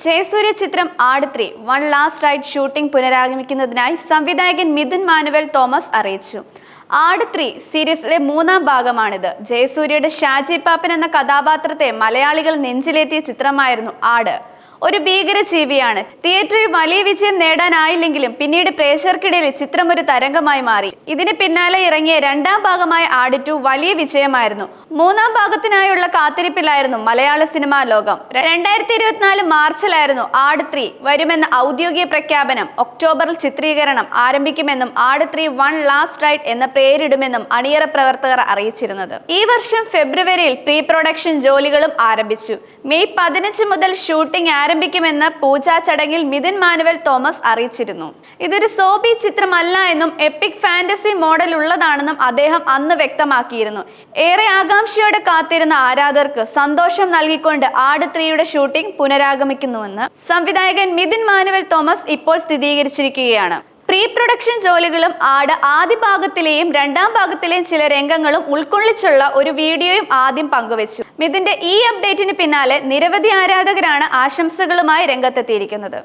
ജയസൂര്യ ചിത്രം ആട് 3 one last ride shooting പുനരാരംഭിക്കുന്നതിനായി സംവിധായകൻ മിഥുൻ മാനുവൽ തോമസ് അറിയിച്ചു. ആട് 3 സീരീസിലെ 3-ാം ഭാഗമാണിത്. ജയസൂര്യയുടെ ഷാജി പാപ്പൻ എന്ന കഥാപാത്രത്തെ മലയാളികൾ നെഞ്ചിലേറ്റിയ ചിത്രമായിരുന്നു ആട്. ഒരു ഭീകരജീവിയാണ്. തിയേറ്ററിൽ വലിയ വിജയം നേടാനായില്ലെങ്കിലും പിന്നീട് പ്രേക്ഷകർക്കിടയിൽ ചിത്രം ഒരു തരംഗമായി മാറി. ഇതിന് പിന്നാലെ ഇറങ്ങിയ 2-ാം ഭാഗമായ ആട് 2 വലിയ വിജയമായിരുന്നു. 3-ാം ഭാഗത്തിനായുള്ള കാത്തിരിപ്പിലായിരുന്നു മലയാള സിനിമാ ലോകം. 2024 മാർച്ചിലായിരുന്നു ആട് 3 വരുമെന്ന ഔദ്യോഗിക പ്രഖ്യാപനം. ഒക്ടോബറിൽ ചിത്രീകരണം ആരംഭിക്കുമെന്നും ആട് 3 വൺ ലാസ്റ്റ് റൈഡ് എന്ന പേരിടുമെന്നും അണിയറ പ്രവർത്തകർ അറിയിച്ചിരുന്നത്. ഈ വർഷം ഫെബ്രുവരിയിൽ പ്രീ പ്രൊഡക്ഷൻ ജോലികളും ആരംഭിച്ചു. മെയ് 15 മുതൽ ഷൂട്ടിംഗ് ആരംഭിക്കുമെന്ന് പൂജാ ചടങ്ങിൽ മിഥുൻ മാനുവൽ തോമസ് അറിയിച്ചിരുന്നു. ഇതൊരു സോബി ചിത്രമല്ല എന്നും എപ്പിക് ഫാന്റസി മോഡൽ ഉള്ളതാണെന്നും അദ്ദേഹം അന്ന് വ്യക്തമാക്കിയിരുന്നു. ഏറെ ആകാംക്ഷയോടെ കാത്തിരുന്ന ആരാധകർക്ക് സന്തോഷം നൽകിക്കൊണ്ട് ആട് 3-യുടെ ഷൂട്ടിംഗ് പുനരാരംഭിക്കുന്നുവെന്ന് സംവിധായകൻ മിഥുൻ മാനുവൽ തോമസ് ഇപ്പോൾ സ്ഥിരീകരിച്ചിരിക്കുകയാണ്. പ്രീ പ്രൊഡക്ഷൻ ജോലികളും ആദ്യ ഭാഗത്തിലെയും 2-ാം ഭാഗത്തിലെയും ചില രംഗങ്ങളും ഉൾക്കൊള്ളിച്ചുള്ള ഒരു വീഡിയോയും ആദ്യം പങ്കുവച്ചു. മിഥുന്റെ ഈ അപ്ഡേറ്റിന് പിന്നാലെ നിരവധി ആരാധകരാണ് ആശംസകളുമായി രംഗത്തെത്തിയിരിക്കുന്നത്.